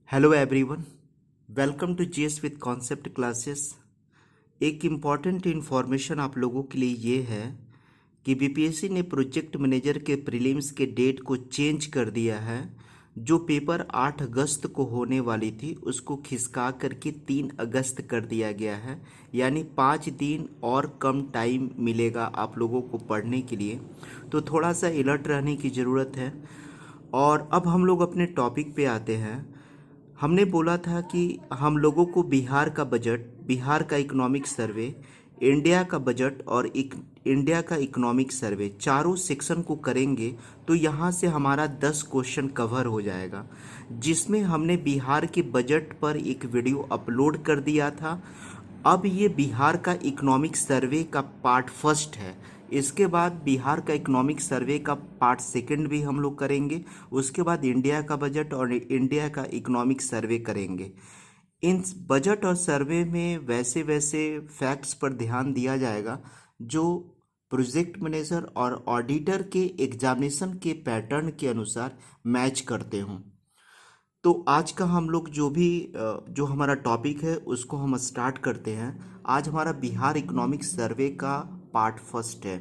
Hello everyone, welcome to GS with concept classes. एक important information आप लोगों के लिए ये है कि बीपीएससी ने प्रोजेक्ट मैनेजर के प्रीलिम्स के डेट को चेंज कर दिया है। जो पेपर 8 अगस्त को होने वाली थी उसको खिसका करके 3 अगस्त कर दिया गया है, यानी 5 दिन और कम टाइम मिलेगा आप लोगों को पढ़ने के लिए। तो थोड़ा सा अलर्ट रहने की ज़रूरत है। और अब हम लोग अपने टॉपिक पे आते हैं। हमने बोला था कि हम लोगों को बिहार का बजट, बिहार का इकोनॉमिक सर्वे, इंडिया का बजट और इंडिया का इकोनॉमिक सर्वे चारों सेक्शन को करेंगे तो यहाँ से हमारा 10 क्वेश्चन कवर हो जाएगा, जिसमें हमने बिहार के बजट पर एक वीडियो अपलोड कर दिया था। अब ये बिहार का इकोनॉमिक सर्वे का पार्ट फर्स्ट है। इसके बाद बिहार का इकोनॉमिक सर्वे का पार्ट सेकंड भी हम लोग करेंगे। उसके बाद इंडिया का बजट और इंडिया का इकोनॉमिक सर्वे करेंगे। इन बजट और सर्वे में वैसे वैसे फैक्ट्स पर ध्यान दिया जाएगा जो प्रोजेक्ट मैनेजर और ऑडिटर के एग्जामिनेशन के पैटर्न के अनुसार मैच करते हों। तो आज का हम लोग जो हमारा टॉपिक है उसको हम स्टार्ट करते हैं। आज हमारा बिहार इकोनॉमिक सर्वे का पार्ट फर्स्ट है।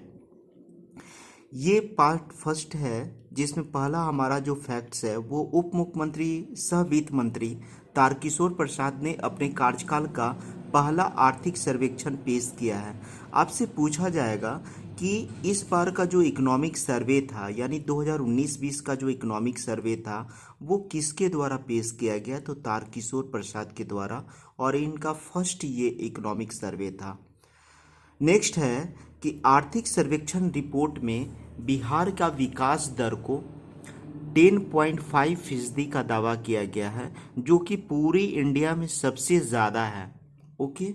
ये पार्ट फर्स्ट है जिसमें पहला हमारा जो फैक्ट्स है वो उप मुख्यमंत्री सह वित्त मंत्री तारकिशोर प्रसाद ने अपने कार्यकाल का पहला आर्थिक सर्वेक्षण पेश किया है। आपसे पूछा जाएगा कि इस बार का जो इकोनॉमिक सर्वे था, यानी 2019-20 का जो इकोनॉमिक सर्वे था वो किसके द्वारा पेश किया गया, तो तारकिशोर प्रसाद के द्वारा, और इनका फर्स्ट ये इकोनॉमिक सर्वे था। नेक्स्ट है कि आर्थिक सर्वेक्षण रिपोर्ट में बिहार का विकास दर को 10.5% का दावा किया गया है, जो कि पूरी इंडिया में सबसे ज़्यादा है। ओके,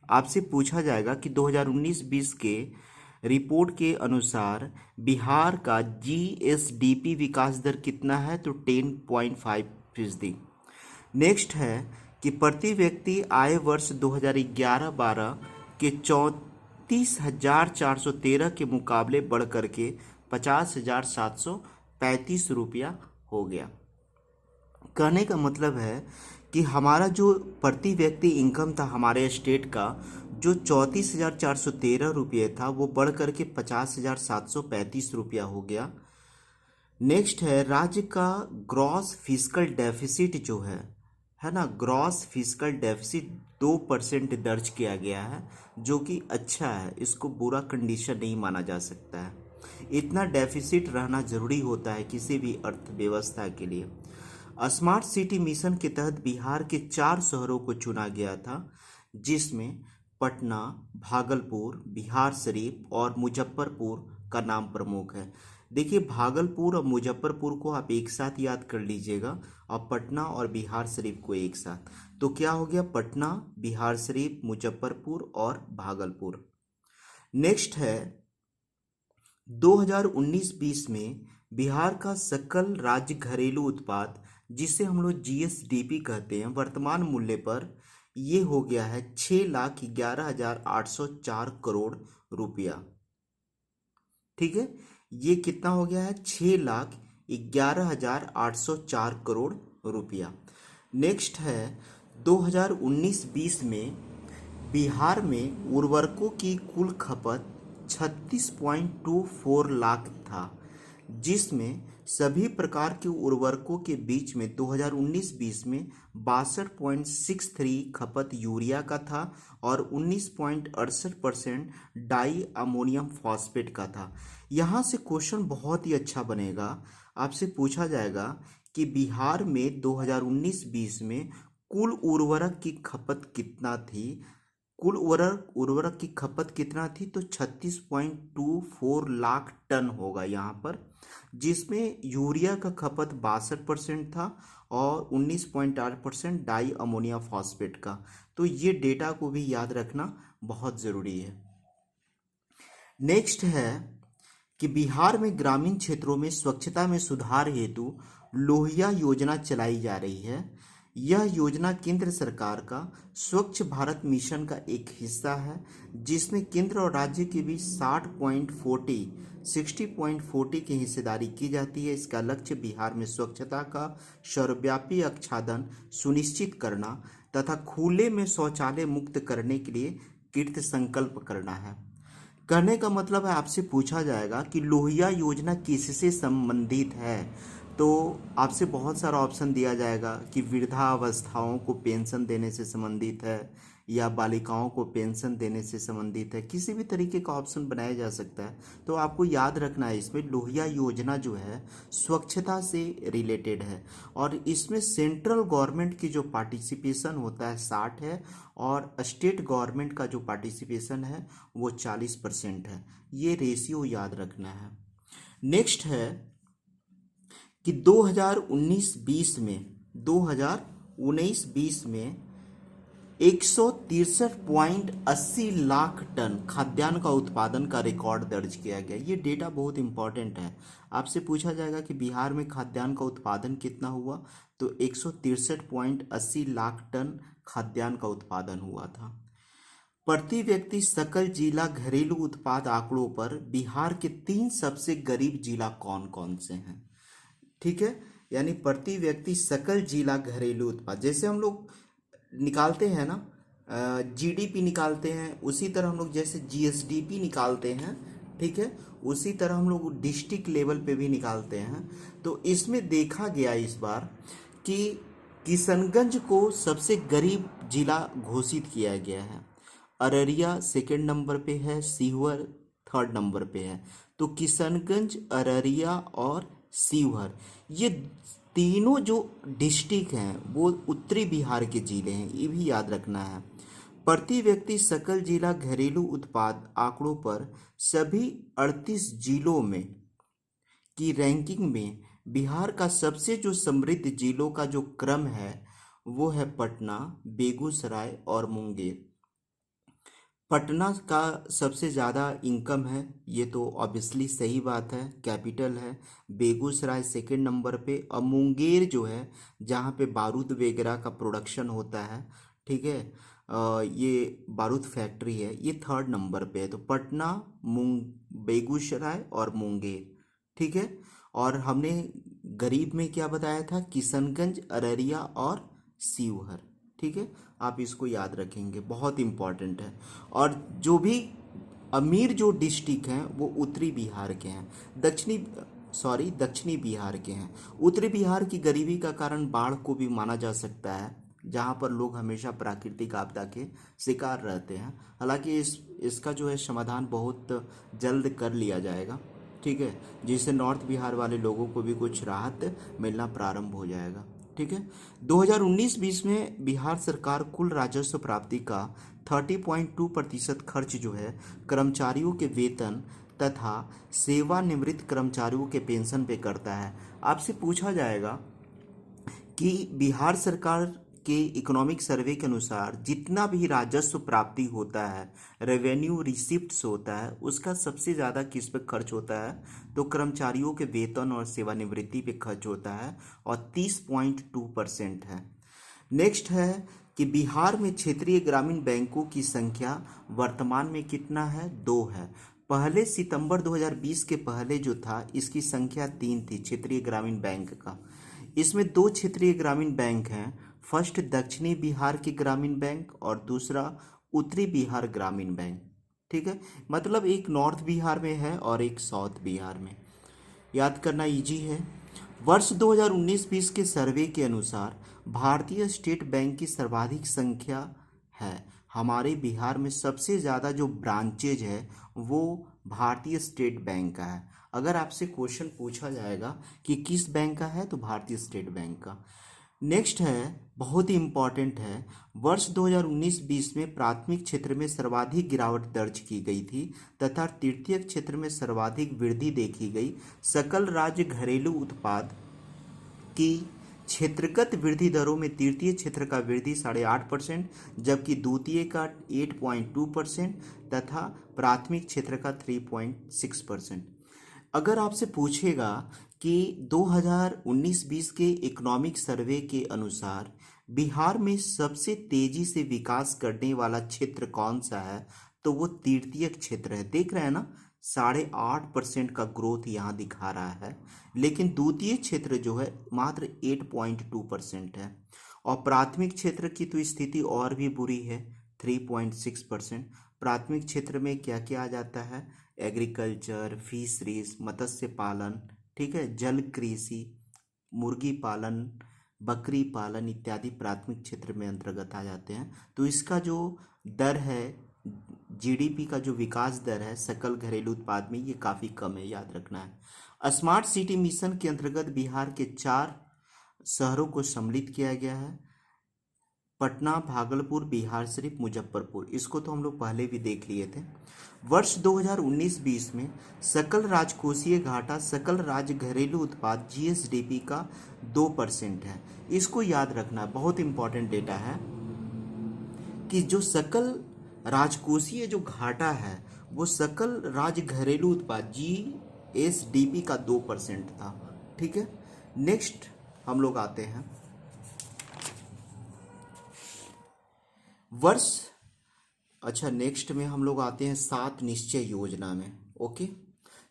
आपसे पूछा जाएगा कि 2019-20 के रिपोर्ट के अनुसार बिहार का जीएसडीपी विकास दर कितना है, तो 10.5%। नेक्स्ट है कि प्रति व्यक्ति आय वर्ष 2011-12 के 34,413 के मुकाबले बढ़ करके 50,735 रुपया हो गया। कहने का मतलब है कि हमारा जो प्रति व्यक्ति इनकम था हमारे स्टेट का, जो 34,413 रुपये था वो बढ़ करके 50,735 रुपया हो गया। नेक्स्ट है राज्य का ग्रॉस फिस्कल डेफिसिट जो है ना, ग्रॉस फिस्कल डेफिसिट 2% दर्ज किया गया है, जो कि अच्छा है। इसको बुरा कंडीशन नहीं माना जा सकता है। इतना डेफिसिट रहना जरूरी होता है किसी भी अर्थव्यवस्था के लिए। स्मार्ट सिटी मिशन के तहत बिहार के 4 शहरों को चुना गया था, जिसमें पटना, भागलपुर, बिहार शरीफ और मुजफ्फरपुर का नाम प्रमुख है। देखिए, भागलपुर और मुजफ्फरपुर को आप एक साथ याद कर लीजिएगा और पटना और बिहार शरीफ को एक साथ। तो क्या हो गया, पटना, बिहार शरीफ, मुजफ्फरपुर और भागलपुर। नेक्स्ट है 2019-20 में बिहार का सकल राज्य घरेलू उत्पाद, जिसे हम लोग जीएसडीपी कहते हैं, वर्तमान मूल्य पर ये हो गया है 6,11,804 करोड़ रुपया। ठीक है, ये कितना हो गया है, 6,11,804 करोड़ रुपया। नेक्स्ट है 2019-20 में बिहार में उर्वरकों की कुल खपत 36.24 लाख था, जिसमें सभी प्रकार के उर्वरकों के बीच में 2019-20 में 62.63 खपत यूरिया का था और 19.68% डाई अमोनियम फॉस्फेट का था। यहाँ से क्वेश्चन बहुत ही अच्छा बनेगा। आपसे पूछा जाएगा कि बिहार में 2019-20 में कुल उर्वरक की खपत कितना थी, कुल उर्वरक की खपत कितना थी, तो 36.24 लाख टन होगा यहाँ पर, जिसमें यूरिया का खपत 62% था और 19.8% डाई अमोनिया फॉस्फेट का। तो ये डेटा को भी याद रखना बहुत ज़रूरी है। नेक्स्ट है कि बिहार में ग्रामीण क्षेत्रों में स्वच्छता में सुधार हेतु लोहिया योजना चलाई जा रही है। यह योजना केंद्र सरकार का स्वच्छ भारत मिशन का एक हिस्सा है, जिसमें केंद्र और राज्य के बीच 60.40 की हिस्सेदारी की जाती है। इसका लक्ष्य बिहार में स्वच्छता का सर्वव्यापी आच्छादन सुनिश्चित करना तथा खुले में शौचालय मुक्त करने के लिए कृत संकल्प करना है। कहने का मतलब है, आपसे पूछा जाएगा कि लोहिया योजना किससे संबंधित है, तो आपसे बहुत सारा ऑप्शन दिया जाएगा कि वृद्धावस्थाओं को पेंशन देने से संबंधित है या बालिकाओं को पेंशन देने से संबंधित है, किसी भी तरीके का ऑप्शन बनाया जा सकता है। तो आपको याद रखना है, इसमें लोहिया योजना जो है स्वच्छता से रिलेटेड है और इसमें सेंट्रल गवर्नमेंट की जो पार्टिसिपेशन होता है 60 है और स्टेट गवर्नमेंट का जो पार्टिसिपेशन है वो 40% है। ये रेशियो याद रखना है। नेक्स्ट है कि 2019-20 में 163.80 लाख टन खाद्यान्न का उत्पादन का रिकॉर्ड दर्ज किया गया। ये डेटा बहुत इंपॉर्टेंट है। आपसे पूछा जाएगा कि बिहार में खाद्यान्न का उत्पादन कितना हुआ, तो 163.80 लाख टन खाद्यान्न का उत्पादन हुआ था। प्रति व्यक्ति सकल जिला घरेलू उत्पाद आंकड़ों पर बिहार के 3 सबसे गरीब जिला कौन कौन से हैं? ठीक है, यानी प्रति व्यक्ति सकल जिला घरेलू उत्पाद, जैसे हम लोग निकालते हैं ना, जीडीपी निकालते हैं, उसी तरह हम लोग जैसे जीएसडीपी निकालते हैं, ठीक है, उसी तरह हम लोग डिस्ट्रिक्ट लेवल पे भी निकालते हैं। तो इसमें देखा गया इस बार कि किशनगंज को सबसे गरीब जिला घोषित किया गया है। अररिया सेकंड नंबर पे है, सीहोर थर्ड नंबर पे है। तो किशनगंज, अररिया और सीहोर, ये तीनों जो डिस्ट्रिक्ट हैं वो उत्तरी बिहार के जिले हैं, ये भी याद रखना है। प्रति व्यक्ति सकल जिला घरेलू उत्पाद आंकड़ों पर सभी 38 जिलों में की रैंकिंग में बिहार का सबसे जो समृद्ध जिलों का जो क्रम है वो है पटना, बेगूसराय और मुंगेर। पटना का सबसे ज़्यादा इनकम है, ये तो ऑब्वियसली सही बात है, कैपिटल है। बेगूसराय सेकंड नंबर पे और मुंगेर जो है जहाँ पे बारूद वगैरह का प्रोडक्शन होता है, ठीक है, ये बारूद फैक्ट्री है, ये थर्ड नंबर पे है। तो पटना, बेगूसराय और मुंगेर, ठीक है। और हमने गरीब में क्या बताया था? किशनगंज, अररिया और सीहोर, ठीक है। आप इसको याद रखेंगे, बहुत इंपॉर्टेंट है। और जो भी अमीर जो डिस्ट्रिक्ट हैं वो उत्तरी बिहार के हैं, दक्षिणी बिहार के हैं। उत्तरी बिहार की गरीबी का कारण बाढ़ को भी माना जा सकता है, जहाँ पर लोग हमेशा प्राकृतिक आपदा के शिकार रहते हैं। हालांकि इसका जो है समाधान बहुत जल्द कर लिया जाएगा, ठीक है, जिससे नॉर्थ बिहार वाले लोगों को भी कुछ राहत मिलना प्रारंभ हो जाएगा, ठीक है। 2019-20 में बिहार सरकार कुल राजस्व प्राप्ति का 30.2% खर्च जो है कर्मचारियों के वेतन तथा सेवानिवृत्त कर्मचारियों के पेंशन पे करता है। आपसे पूछा जाएगा कि बिहार सरकार के इकोनॉमिक सर्वे के अनुसार जितना भी राजस्व प्राप्ति होता है, रेवेन्यू रिसिप्ट्स होता है, उसका सबसे ज़्यादा किस पे खर्च होता है? तो कर्मचारियों के वेतन और सेवानिवृत्ति पे खर्च होता है और 30.2% है। नेक्स्ट है कि बिहार में क्षेत्रीय ग्रामीण बैंकों की संख्या वर्तमान में कितना है? 2 है। पहले सितंबर 2020 के पहले जो था इसकी संख्या 3 थी क्षेत्रीय ग्रामीण बैंक का। इसमें 2 क्षेत्रीय ग्रामीण बैंक हैं, फर्स्ट दक्षिणी बिहार की ग्रामीण बैंक और दूसरा उत्तरी बिहार ग्रामीण बैंक, ठीक है। मतलब एक नॉर्थ बिहार में है और एक साउथ बिहार में, याद करना इजी है। वर्ष 2019-20 के सर्वे के अनुसार भारतीय स्टेट बैंक की सर्वाधिक संख्या है। हमारे बिहार में सबसे ज़्यादा जो ब्रांचेज है वो भारतीय स्टेट बैंक का है। अगर आपसे क्वेश्चन पूछा जाएगा कि किस बैंक का है, तो भारतीय स्टेट बैंक का। नेक्स्ट है, बहुत ही इम्पॉर्टेंट है, वर्ष 2019-20 में प्राथमिक क्षेत्र में सर्वाधिक गिरावट दर्ज की गई थी तथा तृतीय क्षेत्र में सर्वाधिक वृद्धि देखी गई। सकल राज्य घरेलू उत्पाद की क्षेत्रगत वृद्धि दरों में तृतीय क्षेत्र का वृद्धि 8.5%, जबकि द्वितीय का 8.2% तथा प्राथमिक क्षेत्र का 3.6%। अगर आपसे पूछेगा कि 2019-20 के इकोनॉमिक सर्वे के अनुसार बिहार में सबसे तेजी से विकास करने वाला क्षेत्र कौन सा है, तो वो तृतीय क्षेत्र है। देख रहे हैं ना, 8.5% का ग्रोथ यहाँ दिखा रहा है, लेकिन द्वितीय क्षेत्र जो है मात्र 8.2% है। और प्राथमिक क्षेत्र की तो स्थिति और भी बुरी है, 3.6%। प्राथमिक क्षेत्र में क्या क्या आ जाता है? एग्रीकल्चर, फिशरीज, मत्स्य पालन, ठीक है, जल कृषि, मुर्गी पालन, बकरी पालन इत्यादि प्राथमिक क्षेत्र में अंतर्गत आ जाते हैं। तो इसका जो दर है, जीडीपी का जो विकास दर है सकल घरेलू उत्पाद में, ये काफ़ी कम है, याद रखना है। स्मार्ट सिटी मिशन के अंतर्गत बिहार के 4 शहरों को सम्मिलित किया गया है, पटना, भागलपुर, बिहार शरीफ, मुजफ्फरपुर। इसको तो हम लोग पहले भी देख लिए थे। वर्ष 2019-20 में सकल राजकोषीय घाटा सकल राज्य घरेलू उत्पाद जीएसडीपी का 2% है। इसको याद रखना, बहुत इंपॉर्टेंट डेटा है कि जो सकल राजकोषीय जो घाटा है वो सकल राज्य घरेलू उत्पाद जीएसडीपी का 2% था। ठीक है, नेक्स्ट हम लोग आते हैं वर्ष, अच्छा नेक्स्ट में हम लोग आते हैं 7 निश्चय योजना में। ओके,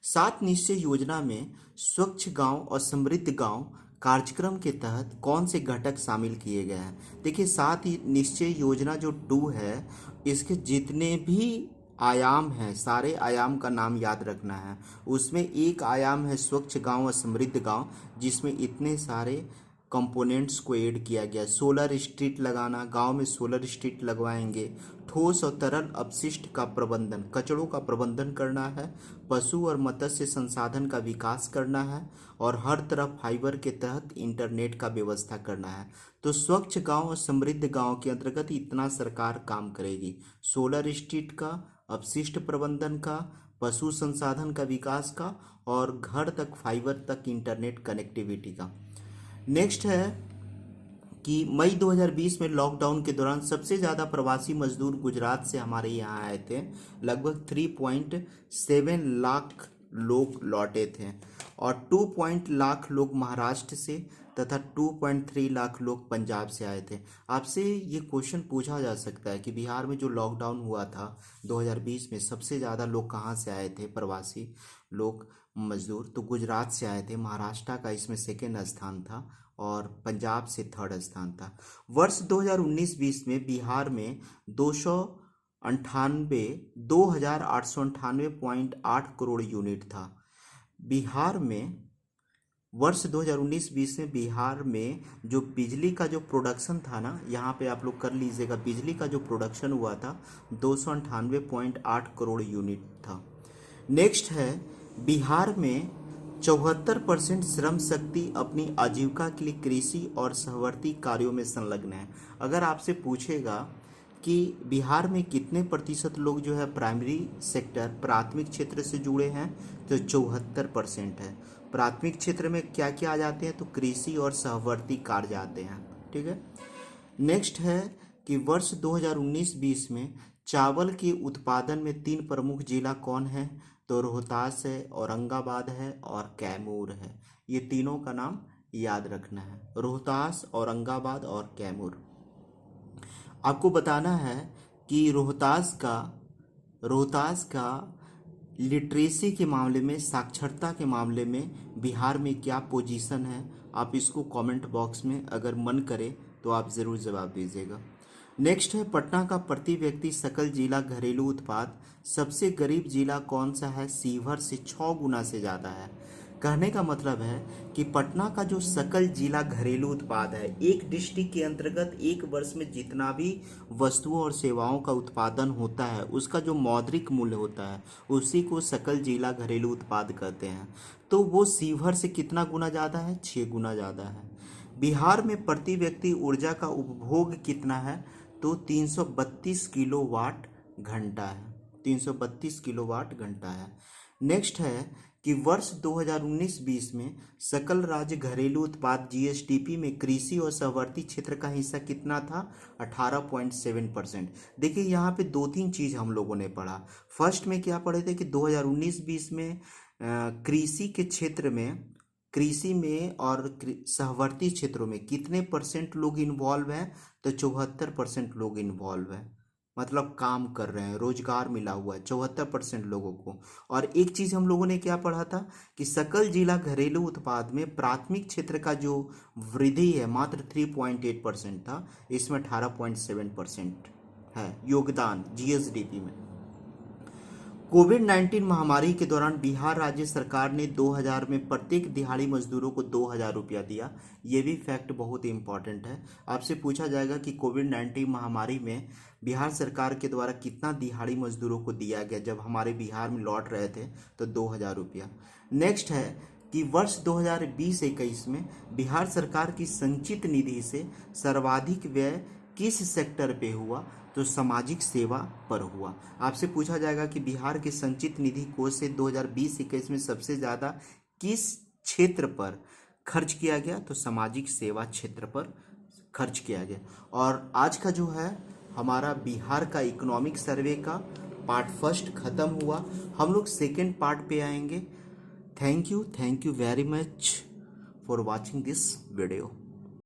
7 निश्चय योजना में स्वच्छ गांव और समृद्ध गांव कार्यक्रम के तहत कौन से घटक शामिल किए गए हैं? देखिए, 7 निश्चय योजना जो 2 है, इसके जितने भी आयाम हैं, सारे आयाम का नाम याद रखना है। उसमें एक आयाम है स्वच्छ गांव और समृद्ध गांव, जिसमें इतने सारे कंपोनेंट्स को ऐड किया गया। सोलर स्ट्रीट लगाना, गांव में सोलर स्ट्रीट लगवाएंगे। ठोस और तरल अपशिष्ट का प्रबंधन, कचड़ों का प्रबंधन करना है। पशु और मत्स्य संसाधन का विकास करना है, और हर तरफ फाइबर के तहत इंटरनेट का व्यवस्था करना है। तो स्वच्छ गांव और समृद्ध गांव के अंतर्गत इतना सरकार काम करेगी: सोलर स्ट्रीट का, अपशिष्ट प्रबंधन का, पशु संसाधन का विकास का, और घर तक फाइबर तक इंटरनेट कनेक्टिविटी का। नेक्स्ट है कि मई 2020 में लॉकडाउन के दौरान सबसे ज़्यादा प्रवासी मजदूर गुजरात से हमारे यहाँ आए थे। लगभग 3.7 लाख लोग लौटे थे, और 2 लाख लोग महाराष्ट्र से तथा 2.3 लाख लोग पंजाब से आए थे। आपसे ये क्वेश्चन पूछा जा सकता है कि बिहार में जो लॉकडाउन हुआ था 2020 में, सबसे ज़्यादा लोग कहाँ से आए थे प्रवासी लोग मजदूर? तो गुजरात से आए थे, महाराष्ट्र का इसमें सेकेंड स्थान था, और पंजाब से थर्ड स्थान था। वर्ष 2019-20 में बिहार में 2,898.8 करोड़ यूनिट था। बिहार में वर्ष 2019-20 में बिहार में जो बिजली का जो प्रोडक्शन था ना, यहाँ पे आप लोग कर लीजिएगा, बिजली का जो प्रोडक्शन हुआ था 298.8 करोड़ यूनिट था। नेक्स्ट है, बिहार में 74% श्रम शक्ति अपनी आजीविका के लिए कृषि और सहवर्ती कार्यों में संलग्न है। अगर आपसे पूछेगा कि बिहार में कितने प्रतिशत लोग जो है प्राइमरी सेक्टर, प्राथमिक क्षेत्र से जुड़े हैं, तो 74% है। प्राथमिक क्षेत्र में क्या क्या आ जाते हैं? तो कृषि और सहवर्ती कार्य आते हैं। ठीक है, नेक्स्ट है कि वर्ष 2019-20 में चावल के उत्पादन में 3 प्रमुख जिला कौन है? तो रोहतास है, औरंगाबाद है, और कैमूर है। ये तीनों का नाम याद रखना है, रोहतास, औरंगाबाद और कैमूर। आपको बताना है कि रोहतास का लिटरेसी के मामले में, साक्षरता के मामले में बिहार में क्या पोजीशन है। आप इसको कमेंट बॉक्स में अगर मन करे तो आप ज़रूर जवाब दीजिएगा। नेक्स्ट है, पटना का प्रति व्यक्ति सकल जिला घरेलू उत्पाद सबसे गरीब जिला कौन सा है? सीवर से 6 गुना से ज़्यादा है। कहने का मतलब है कि पटना का जो सकल जिला घरेलू उत्पाद है, एक डिस्ट्रिक्ट के अंतर्गत एक वर्ष में जितना भी वस्तुओं और सेवाओं का उत्पादन होता है, उसका जो मौद्रिक मूल्य होता है, उसी को सकल जिला घरेलू उत्पाद कहते हैं। तो वो सीवर से कितना गुना ज़्यादा है? 6 गुना ज़्यादा है। बिहार में प्रति व्यक्ति ऊर्जा का उपभोग कितना है? तो 332 किलोवाट घंटा है, 332 किलोवाट घंटा है। नेक्स्ट है कि वर्ष 2019-20 में सकल राज्य घरेलू उत्पाद जीएसडीपी में कृषि और सहवर्ती क्षेत्र का हिस्सा कितना था? 18.7%। देखिए, यहाँ पे 2-3 चीज़ हम लोगों ने पढ़ा। फर्स्ट में क्या पढ़े थे कि 2019-20 में कृषि के क्षेत्र में, कृषि में और सहवर्ती क्षेत्रों में कितने परसेंट लोग इन्वॉल्व हैं? तो 74% लोग इन्वॉल्व हैं, मतलब काम कर रहे हैं, रोजगार मिला हुआ है 74% लोगों को। और एक चीज हम लोगों ने क्या पढ़ा था कि सकल जिला घरेलू उत्पाद में प्राथमिक क्षेत्र का जो वृद्धि है मात्र 3.8% था, इसमें 18.7% है योगदान जीएसडीपी में। कोविड-19 महामारी के दौरान बिहार राज्य सरकार ने 2000 में प्रत्येक दिहाड़ी मजदूरों को 2000 रुपया दिया। ये भी फैक्ट बहुत इंपॉर्टेंट है। आपसे पूछा जाएगा कि कोविड-19 महामारी में बिहार सरकार के द्वारा कितना दिहाड़ी मजदूरों को दिया गया जब हमारे बिहार में लौट रहे थे, तो 2000 रुपया। नेक्स्ट है कि वर्ष 2020-21 में बिहार सरकार की संचित निधि से सर्वाधिक व्यय किस सेक्टर पे हुआ? तो सामाजिक सेवा पर हुआ। आपसे पूछा जाएगा कि बिहार के संचित निधि कोष से 2020-21 में सबसे ज़्यादा किस क्षेत्र पर खर्च किया गया? तो सामाजिक सेवा क्षेत्र पर खर्च किया गया। और आज का जो है हमारा बिहार का इकोनॉमिक सर्वे का पार्ट फर्स्ट खत्म हुआ। हम लोग सेकेंड पार्ट पे आएंगे। Thank you very much for watching this video.